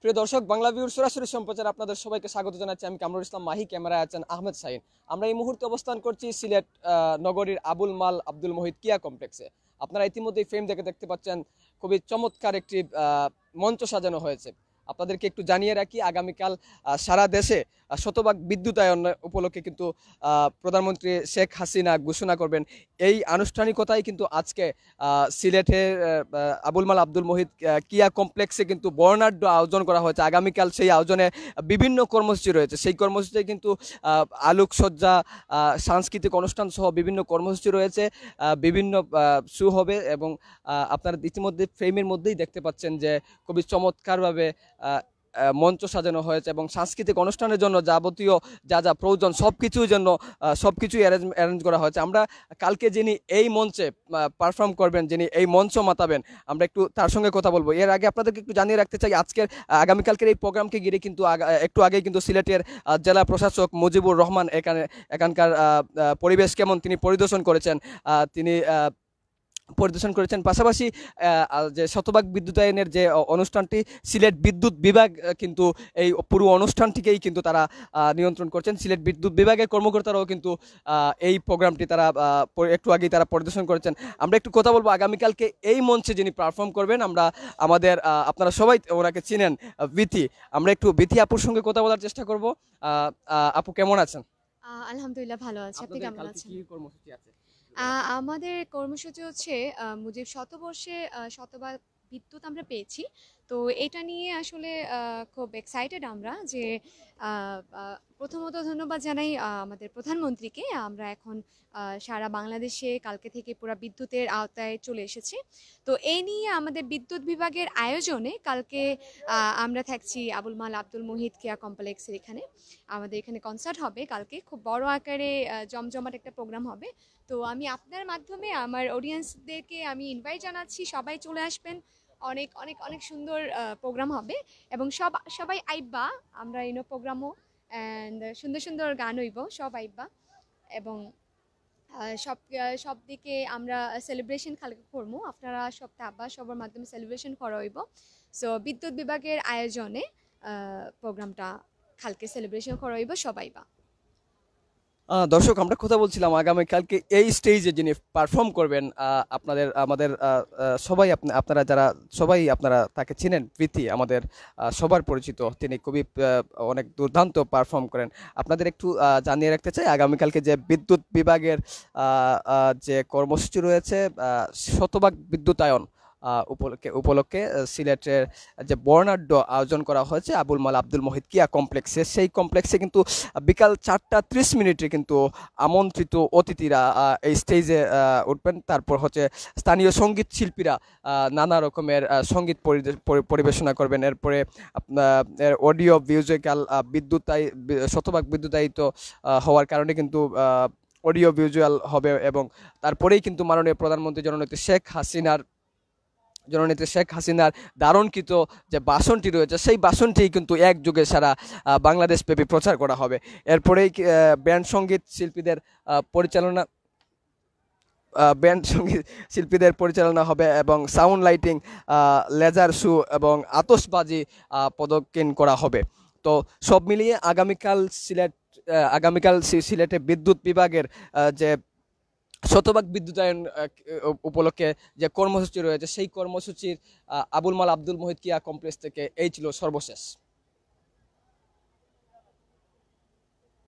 প্রিয় দর্শক, বাংলা ভিউর সরাসরি সম্প্রচার আপনাদের সবাইকে স্বাগত জানাচ্ছি। আমি কামরুল ইসলাম মাহি, ক্যামেরায় আছেন আহমেদ শাহিন। আমরা এই মুহূর্তে অবস্থান করছি সিলেট নগরীর আবুল মাল আব্দুল মুহিত কিয়া কমপ্লেক্সে। আপনারা ইতিমধ্যেই ফ্রেম দেখতে পাচ্ছেন, খুবই চমৎকার একটি মঞ্চ সাজানো হয়েছে। আপনাদেরকে একটু জানিয়ে রাখি, আগামীকাল সারা দেশে শতভাগ বিদ্যুতায়ন উপলক্ষে কিন্তু প্রধানমন্ত্রী শেখ হাসিনা ঘোষণা করবেন। এই আনুষ্ঠানিকতায় কিন্তু আজকে সিলেটের আবুল মাল আব্দুল মুহিত কিয়া কমপ্লেক্সে কিন্তু বর্ণাঢ্য আয়োজন করা হয়েছে। আগামীকাল সেই আয়োজনে বিভিন্ন কর্মসূচি রয়েছে। সেই কর্মসূচিতে কিন্তু আলোকসজ্জা, সাংস্কৃতিক অনুষ্ঠান সহ বিভিন্ন কর্মসূচি রয়েছে, বিভিন্ন শো হবে। এবং আপনারা ইতিমধ্যে ফ্রেমের মধ্যেই দেখতে পাচ্ছেন যে খুবই চমৎকারভাবে মঞ্চ সাজানো হয়েছে এবং সাংস্কৃতিক অনুষ্ঠানের জন্য যাবতীয় যা যা প্রয়োজন সবকিছুই অ্যারেঞ্জ করা হয়েছে। আমরা কালকে যিনি এই মঞ্চে পারফর্ম করবেন, যিনি এই মঞ্চ মাতাবেন, আমরা একটু তার সঙ্গে কথা বলবো। এর আগে আপনাদেরকে একটু জানিয়ে রাখতে চাই, আগামীকালকের এই প্রোগ্রামকে ঘিরে কিন্তু একটু আগেই কিন্তু সিলেটের জেলা প্রশাসক মুজিবুর রহমান এখানকার পরিবেশ কেমন তিনি পরিদর্শন করেছেন। পাশাপাশি যে শতভাগ বিদ্যুতায়নের যে অনুষ্ঠানটি, সিলেট বিদ্যুৎ বিভাগ কিন্তু এই পুরো অনুষ্ঠানটিকেই কিন্তু তারা নিয়ন্ত্রণ করছেন। সিলেট বিদ্যুৎ বিভাগের কর্মকর্তারাও কিন্তু এই প্রোগ্রামটি তারা একটু আগেই তারা পরিদর্শন করেছেন। আমরা একটু কথা বলবো আগামীকালকে এই মঞ্চে যিনি পারফর্ম করবেন। আপনারা সবাই ওনাকে চিনেন, বিথি। আমরা একটু বিথি আপুর সঙ্গে কথা বলার চেষ্টা করব। আপু, কেমন আছেন? আলহামদুলিল্লাহ, ভালো আছি। আপনি কেমন আছেন? কি কর্মসূচি আছে? আমাদের কর্মসূচি হচ্ছে মুজিব শতবর্ষে শতভাগ বিদ্যুৎ আমরা পেয়েছি। তো এটা নিয়ে আসলে খুব এক্সাইটেড আমরা যে প্রথমত ধন্যবাদ জানাই আমাদের প্রধানমন্ত্রীকে। আমরা এখন সারা বাংলাদেশে কালকে থেকে পুরো বিদ্যুতের আওতায় চলে এসেছি। তো এই নিয়ে আমাদের বিদ্যুৎ বিভাগের আয়োজনে কালকে আমরা থাকছি আবুল মাল আব্দুল মুহিত কিয়া কমপ্লেক্সের এখানে। আমাদের এখানে কনসার্ট হবে কালকে, খুব বড় আকারে জমজমাট একটা প্রোগ্রাম হবে। তো আমি আপনার মাধ্যমে আমার অডিয়েন্সদেরকে আমি ইনভাইট জানাচ্ছি, সবাই চলে আসবেন। অনেক অনেক অনেক সুন্দর প্রোগ্রাম হবে এবং সবাই আইবা। আমরা ইনো প্রোগ্রামও অ্যান্ড সুন্দর সুন্দর গান হইব, সব আইবা। এবং সব দিকে আমরা সেলিব্রেশন কালকে করবো। আপনারা সপ্তাহ আব্বা সবার মাধ্যমে সেলিব্রেশন করা হইব। সো বিদ্যুৎ বিভাগের আয়োজনে প্রোগ্রামটা কালকে সেলিব্রেশন করা হইব, সবাই বা। দর্শক, আমরা কথা বলছিলাম আগামীকালকে এই স্টেজে যিনি পারফর্ম করবেন, আমাদের আপনারা তাকে চিনেন, প্রীতি, আমাদের সবার পরিচিত। তিনি খুবই অনেক দুর্দান্ত পারফর্ম করেন। আপনাদের একটু জানিয়ে রাখতে চাই, আগামীকালকে যে বিদ্যুৎ বিভাগের যে কর্মসূচি রয়েছে, শতভাগ বিদ্যুতায়ন উপলক্ষে সিলেটের যে বর্ণাঢ্য আয়োজন করা হয়েছে আবুল মাল আব্দুল মুহিত কিয়া কমপ্লেক্সে, সেই কমপ্লেক্সে কিন্তু বিকাল 4:30 কিন্তু আমন্ত্রিত অতিথিরা এই স্টেজে উঠবেন। তারপর হচ্ছে স্থানীয় সঙ্গীত শিল্পীরা নানা রকমের সঙ্গীত পরিবেশনা করবেন। এরপরে অডিও ভিজুয়াল শতভাগ বিদ্যুতায়িত হওয়ার কারণে কিন্তু অডিও ভিজুয়াল হবে। এবং তারপরেই কিন্তু মাননীয় প্রধানমন্ত্রী জননেত্রী শেখ হাসিনার ধারণকৃত যে ভাষণটি রয়েছে, সেই ভাষণটি কিন্তু একযোগে সারা বাংলাদেশ ব্যাপী প্রচার করা হবে। এরপরেই ব্যান্ড সঙ্গীত শিল্পীদের পরিচালনা হবে এবং সাউন্ড লাইটিং, লেজার শো এবং আতশবাজি প্রদর্শন করা হবে। তো সব মিলিয়ে আগামীকাল সিলেটে বিদ্যুৎ বিভাগের যে শতভাগ বিদ্যুতায়ন উপলক্ষে যে কর্মসূচি রয়েছে, সেই কর্মসূচির আবুল মাল আব্দুল মুহিত কিয়া কমপ্লেক্স থেকে এই ছিল সর্বশেষ।